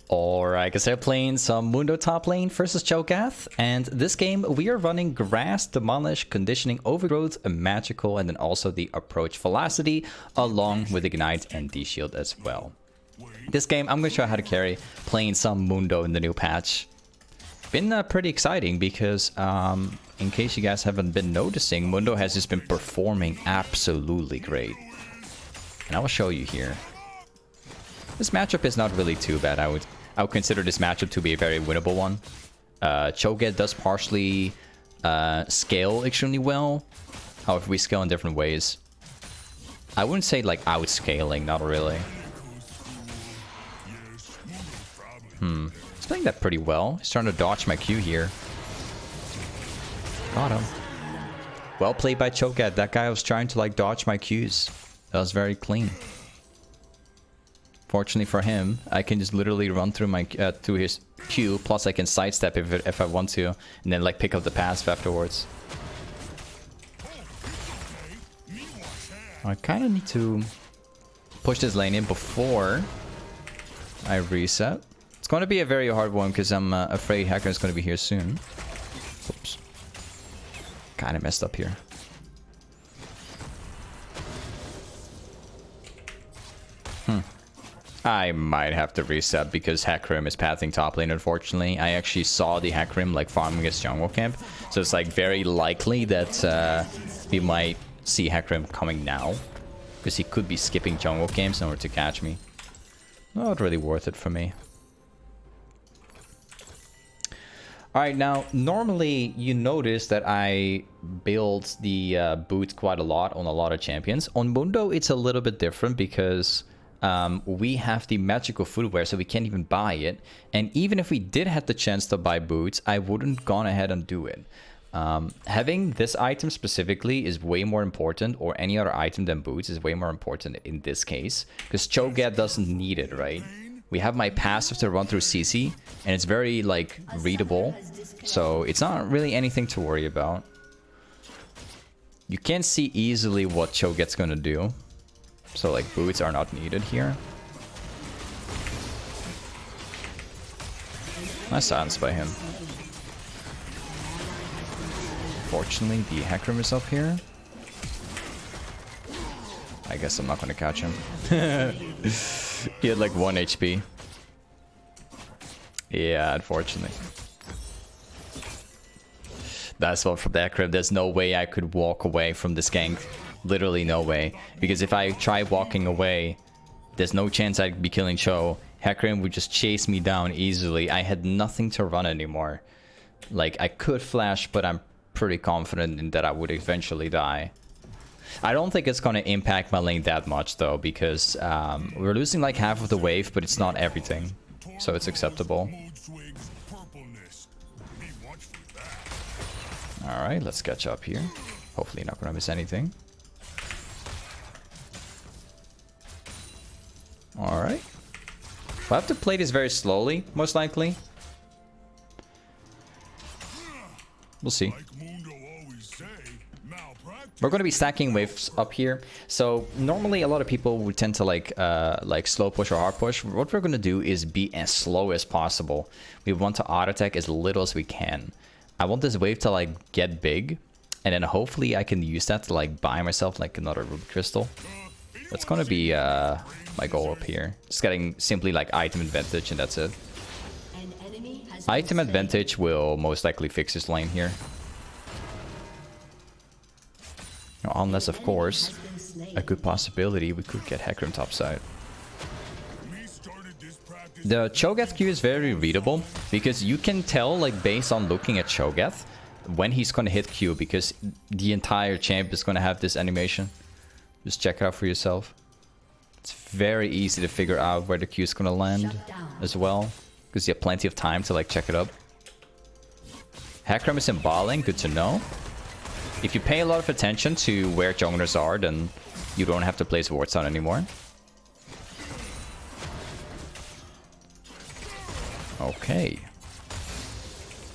Alright, guys, I'm playing some Mundo top lane versus Cho'Gath, and this game we are running Grass, Demolish, Conditioning, Overgrowth, Magical, and then also the Approach Velocity, along with Ignite and D-Shield as well. This game, I'm going to show you how to carry playing some Mundo in the new patch. Been pretty exciting because, in case you guys haven't been noticing, Mundo has just been performing absolutely great. And I will show you here. This matchup is not really too bad. I would consider this matchup to be a very winnable one. Cho'Gath does partially scale extremely well. However, we scale in different ways. I wouldn't say like outscaling, not really. He's playing that pretty well. He's trying to dodge my Q here. Got him. Well played by Cho'Gath. That guy was trying to like dodge my Qs. That was very clean. Fortunately for him, I can just literally run through my through his Q, plus I can sidestep if I want to, and then like pick up the passive afterwards. I kind of need to push this lane in before I reset. It's going to be a very hard one because I'm afraid Hacker is going to be here soon. Oops. Kind of messed up here. I might have to reset because Hecarim is pathing top lane, unfortunately. I actually saw the Hecarim like farming his jungle camp. So it's like very likely that we might see Hecarim coming now. Because he could be skipping jungle camps in order to catch me. Not really worth it for me. Alright, now normally you notice that I build the boots quite a lot on a lot of champions. On Mundo it's a little bit different because we have the magical footwear, so we can't even buy it. And even if we did have the chance to buy boots, I wouldn't gone ahead and do it. Having this item specifically is way more important, or any other item than boots is way more important in this case, because Cho'Gath doesn't need it, right? We have my passive to run through CC, and it's very like readable, so it's not really anything to worry about. You can see easily what Cho'Gath's gonna do. So like boots are not needed here. Nice silence by him. Fortunately, the Hecarim is up here. I guess I'm not gonna catch him. He had like 1 HP. Yeah, unfortunately. That's what from the Hecarim. There's no way I could walk away from this gank. Literally no way, because if I try walking away, there's no chance I'd be killing Cho. Hecarim would just chase me down easily. I had nothing to run anymore. Like, I could flash, but I'm pretty confident in that I would eventually die. I don't think it's going to impact my lane that much though, because we're losing like half of the wave, but it's not everything, so it's acceptable. Alright, let's catch up here. Hopefully not going to miss anything. Alright. We'll have to play this very slowly, most likely. We'll see. We're going to be stacking waves up here. So normally a lot of people would tend to like slow push or hard push. What we're going to do is be as slow as possible. We want to auto attack as little as we can. I want this wave to like get big, and then hopefully I can use that to like buy myself like another ruby crystal. That's going to be my goal up here. Just getting simply like item advantage, and that's it. Item advantage will most likely fix this lane here. Unless, of course, a good possibility we could get Hecarim topside. The Cho'Gath Q is very readable, because you can tell, like, based on looking at Cho'Gath, when he's going to hit Q, because the entire champ is going to have this animation. Just check it out for yourself. It's very easy to figure out where the Q is going to land as well, because you have plenty of time to, like, check it up. Hecarim is emballing, good to know. If you pay a lot of attention to where junglers are, then you don't have to place wards on anymore. Okay.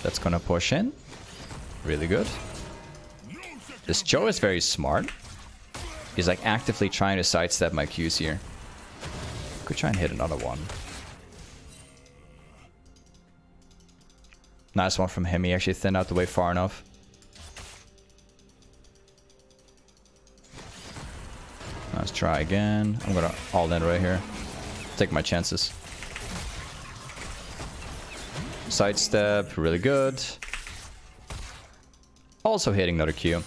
That's gonna push in. Really good. This Cho is very smart. He's like actively trying to sidestep my Qs here. Could try and hit another one. Nice one from him. He actually thinned out the way far enough. Let's try again. I'm gonna all in right here. Take my chances. Sidestep, really good. Also hitting another Q.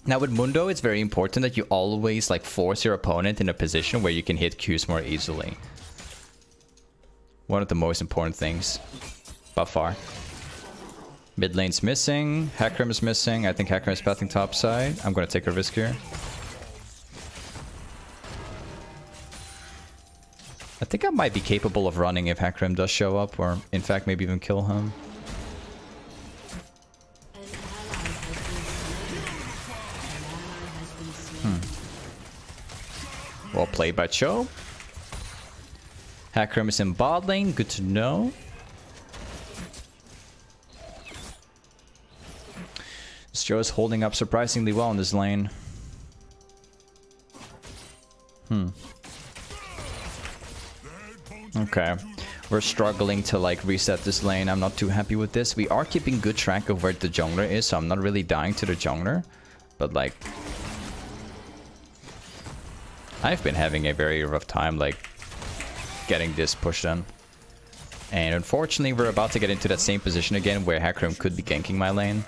Now with Mundo, it's very important that you always like force your opponent in a position where you can hit Qs more easily. One of the most important things, by far. Mid lane's missing. Hecarim is missing. I think Hecarim is pathing top side. I'm gonna take a risk here. I think I might be capable of running if Hecarim does show up, or in fact maybe even kill him. Well played by Cho. Hecarim is in bot lane, good to know. Cho is holding up surprisingly well in this lane. Okay. We're struggling to like reset this lane. I'm not too happy with this. We are keeping good track of where the jungler is, so I'm not really dying to the jungler. But like, I've been having a very rough time like getting this pushed in. And unfortunately we're about to get into that same position again where Hecarim could be ganking my lane.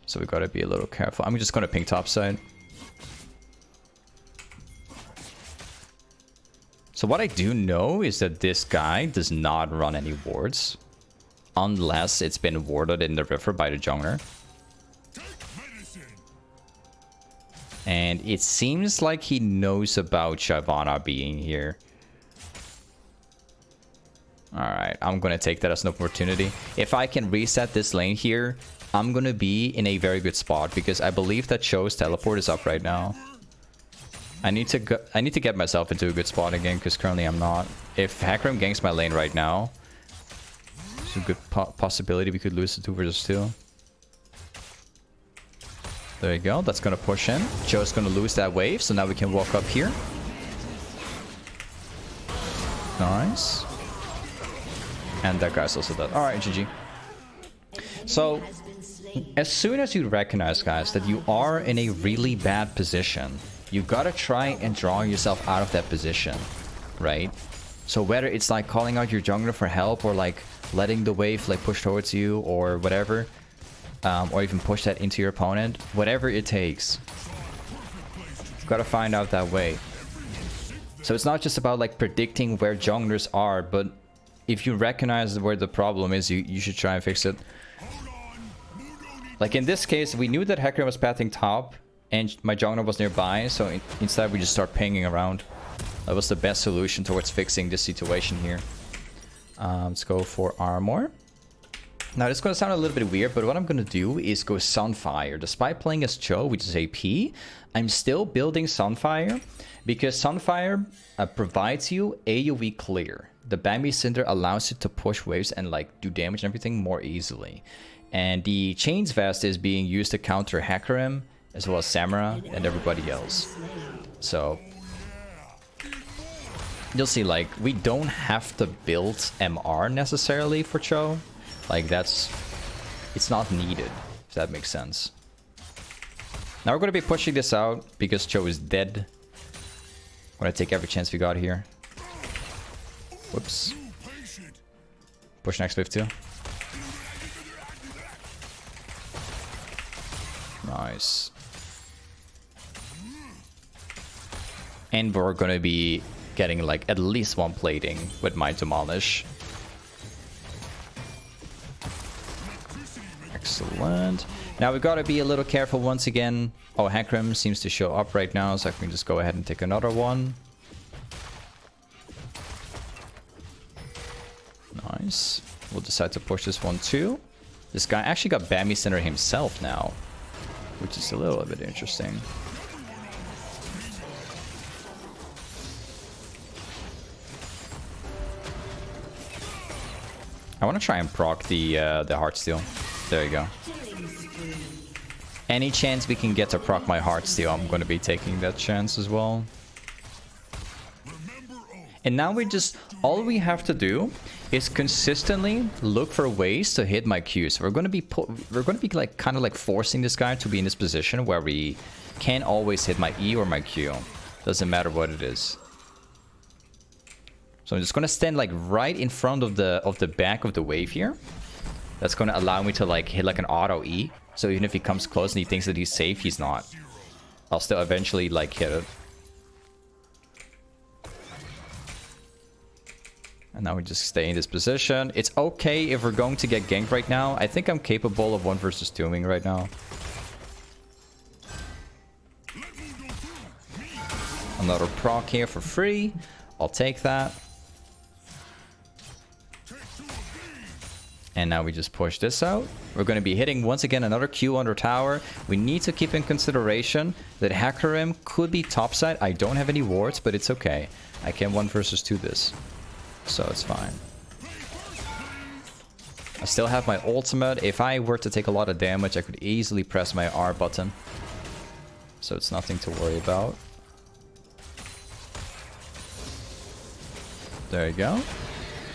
So we gotta be a little careful. I'm just gonna ping top side. So what I do know is that this guy does not run any wards. Unless it's been warded in the river by the jungler. And it seems like he knows about Shyvana being here. Alright, I'm gonna take that as an opportunity. If I can reset this lane here, I'm gonna be in a very good spot because I believe that Cho's teleport is up right now. I need to get myself into a good spot again because currently I'm not. If Hecarim ganks my lane right now, there's a good possibility we could lose the 2 versus 2. There you go. That's gonna push in. Cho's gonna lose that wave, so now we can walk up here. Nice. And that guy's also dead. Alright, GG. So, as soon as you recognize, guys, that you are in a really bad position, you gotta try and draw yourself out of that position, right? So whether it's like calling out your jungler for help or like letting the wave like push towards you or whatever, or even push that into your opponent, whatever it takes, you gotta find out that way. So it's not just about like predicting where junglers are, but if you recognize where the problem is, you should try and fix it. Like in this case, we knew that Hecarim was pathing top and my jungler was nearby, so instead we just start pinging around. That was the best solution towards fixing this situation here. Let's go for armor. Now this is going to sound a little bit weird, but what I'm going to do is go Sunfire. Despite playing as Cho, which is AP, I'm still building Sunfire because Sunfire provides you AoE clear. The Bambi Cinder allows you to push waves and like do damage and everything more easily. And the Chains Vest is being used to counter Hecarim, as well as Samara and everybody else. So you'll see, like, we don't have to build MR necessarily for Cho. Like, it's not needed, if that makes sense. Now we're going to be pushing this out because Cho is dead. I'm going to take every chance we got here. Whoops. Push next wave too. Nice. And we're gonna be getting like at least one plating with my demolish. Excellent. Now we gotta be a little careful once again. Oh, Hecarim seems to show up right now, so I can just go ahead and take another one. Nice. We'll decide to push this one too. This guy actually got Bambi Center himself now, which is a little bit interesting. I want to try and proc the heartsteel. There you go. Any chance we can get to proc my heartsteel, I'm going to be taking that chance as well. And now we just, all we have to do is consistently look for ways to hit my Q. So we're gonna be like kind of like forcing this guy to be in this position where we can't always hit my E or my Q. Doesn't matter what it is. So I'm just gonna stand like right in front of the back of the wave here. That's gonna allow me to like hit like an auto E. So even if he comes close and he thinks that he's safe, he's not. I'll still eventually like hit it. And now we just stay in this position. It's okay if we're going to get ganked right now. I think I'm capable of 1 versus 2ing right now. Another proc here for free. I'll take that. And now we just push this out. We're going to be hitting once again another Q under tower. We need to keep in consideration that Hecarim could be topside. I don't have any wards, but it's okay. I can 1 versus 2 this. So it's fine. I still have my ultimate. If I were to take a lot of damage, I could easily press my R button. So it's nothing to worry about. There you go.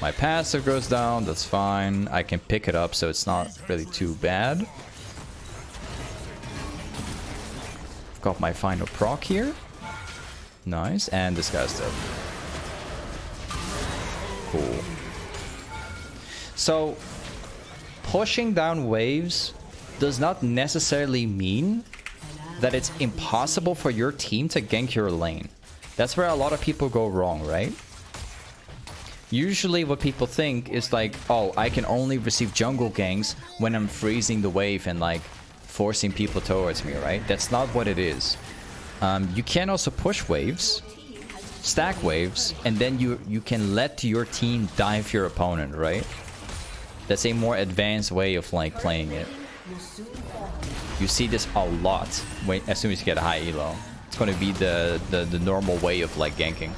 My passive goes down. That's fine. I can pick it up, so it's not really too bad. I've got my final proc here. Nice. And this guy's dead. Cool. So, pushing down waves does not necessarily mean that it's impossible for your team to gank your lane. That's where a lot of people go wrong, right? Usually what people think is like, oh, I can only receive jungle ganks when I'm freezing the wave and like forcing people towards me, right? That's not what it is. You can also push waves, stack waves, and then you can let your team dive your opponent, right? That's a more advanced way of like playing it. You see this a lot when, as soon as you get a high elo. It's going to be the normal way of like ganking.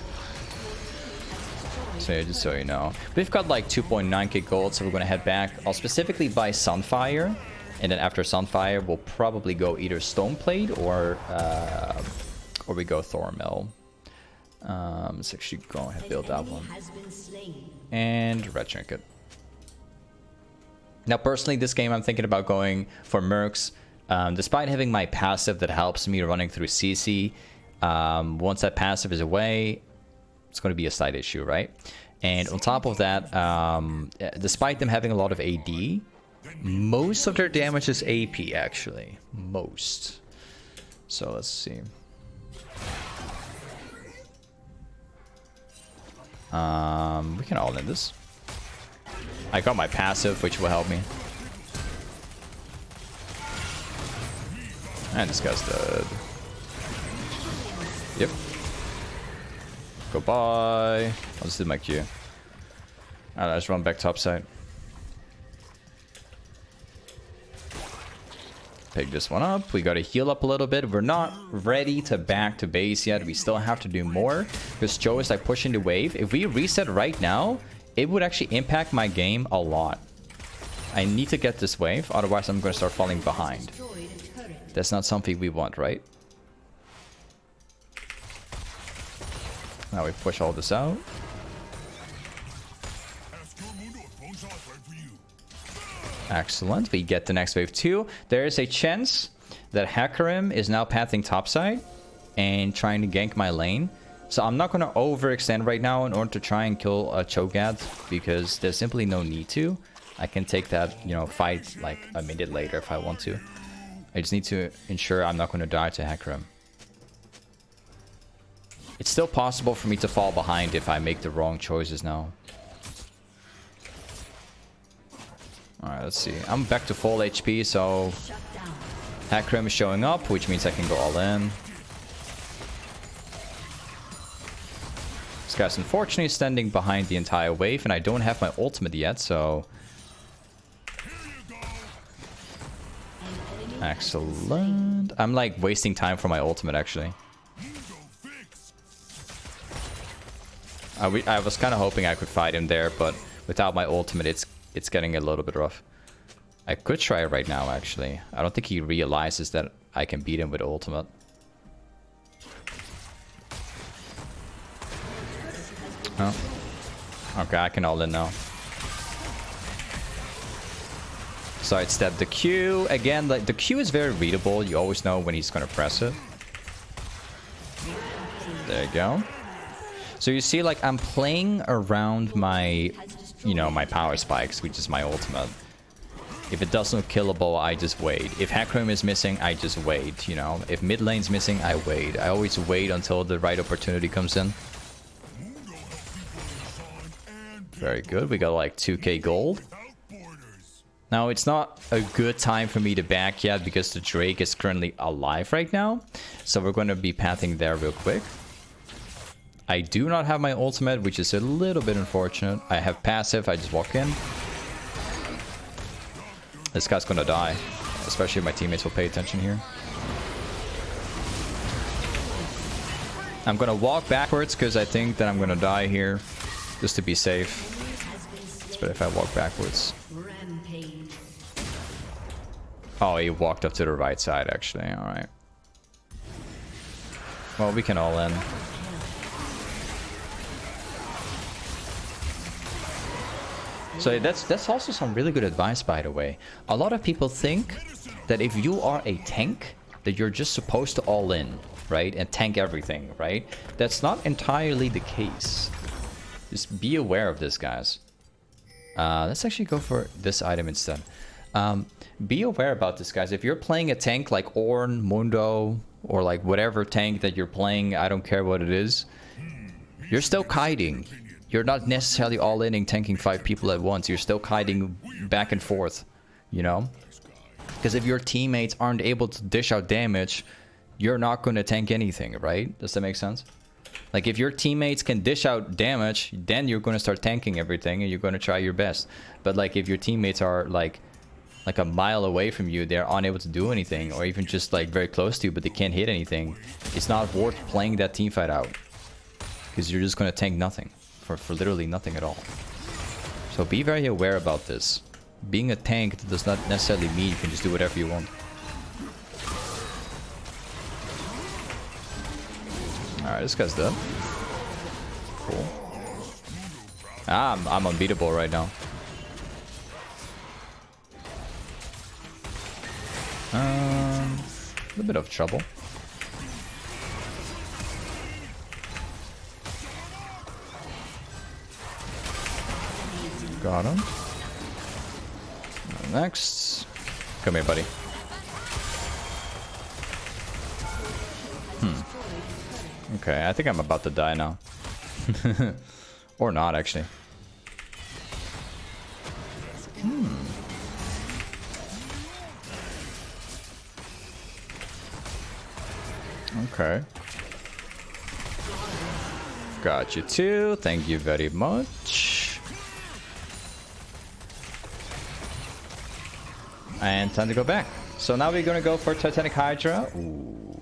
So yeah, just so you know. We've got like 2.9k gold, so we're going to head back. I'll specifically buy Sunfire, and then after Sunfire, we'll probably go either Stoneplate or we go thornmail. Let's actually go ahead and build that one. And red trinket. Now, personally, this game I'm thinking about going for Mercs. Despite having my passive that helps me running through CC, once that passive is away, it's going to be a side issue, right? And on top of that, despite them having a lot of AD, most of their damage is AP, actually. Most. So let's see. We can all in this. I got my passive, which will help me. And this guy's dead. Yep. Goodbye. I'll just do my Q. Alright, let's run back topside. Pick this one up. We gotta heal up a little bit. We're not ready to back to base yet. We still have to do more. Because Joe is like pushing the wave. If we reset right now, it would actually impact my game a lot. I need to get this wave, otherwise I'm gonna start falling behind. That's not something we want, right? Now we push all this out. Excellent. We get the next wave too. There is a chance that Hecarim is now pathing topside and trying to gank my lane. So I'm not going to overextend right now in order to try and kill a Cho'Gath, because there's simply no need to. I can take that, you know, fight like a minute later if I want to. I just need to ensure I'm not going to die to Hecarim. It's still possible for me to fall behind if I make the wrong choices now. Alright, let's see. I'm back to full HP, so Hecarim is showing up, which means I can go all in. This guy's unfortunately standing behind the entire wave, and I don't have my ultimate yet, so... Excellent. I'm like wasting time for my ultimate, actually. I was kind of hoping I could fight him there, but without my ultimate, it's getting a little bit rough. I could try it right now, actually. I don't think he realizes that I can beat him with ultimate. Oh. Okay, I can all in now. Sidestep the Q. Again, like the Q is very readable. You always know when he's gonna press it. There you go. So you see, like, I'm playing around my, you know, my power spikes, which is my ultimate. If it doesn't killable, I just wait. If Hecarim is missing, I just wait, you know. If mid lane's missing, I wait. I always wait until the right opportunity comes in. Very good. We got like 2k gold. Now, it's not a good time for me to back yet because the Drake is currently alive right now. So we're going to be pathing there real quick. I do not have my ultimate, which is a little bit unfortunate. I have passive. I just walk in. This guy's going to die. Especially if my teammates will pay attention here. I'm going to walk backwards because I think that I'm going to die here. Just to be safe. It's better if I walk backwards. Oh, he walked up to the right side, actually. Alright. Well, we can all in. So that's also some really good advice, by the way. A lot of people think that if you are a tank, that you're just supposed to all in, right? And tank everything, right? That's not entirely the case. Just be aware of this, guys. Let's actually go for this item instead. Be aware about this, guys. If you're playing a tank like Ornn, Mundo, or like whatever tank that you're playing, I don't care what it is, you're still kiting. You're not necessarily all-inning tanking 5 people at once. You're still kiting back and forth, you know? Because if your teammates aren't able to dish out damage, you're not going to tank anything, right? Does that make sense? Like, if your teammates can dish out damage, then you're going to start tanking everything and you're going to try your best. But, like, if your teammates are, like a mile away from you, they're unable to do anything, or even just, like, very close to you, but they can't hit anything, it's not worth playing that teamfight out. Because you're just going to tank nothing. For literally nothing at all. So be very aware about this. Being a tank does not necessarily mean you can just do whatever you want. Alright, this guy's dead. Cool. I'm unbeatable right now. A little bit of trouble. Got him. Next. Come here, buddy. Okay, I think I'm about to die now. Or not, actually. Okay. Got you too. Thank you very much. And time to go back. So now we're gonna go for Titanic Hydra. Ooh.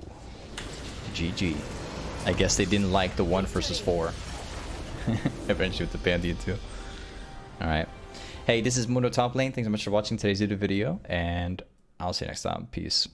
GG. I guess they didn't like the 1 versus 4. Eventually with the Pantheon too. Alright. Hey, this is Mundo Toplane. Thanks so much for watching today's video, and I'll see you next time. Peace.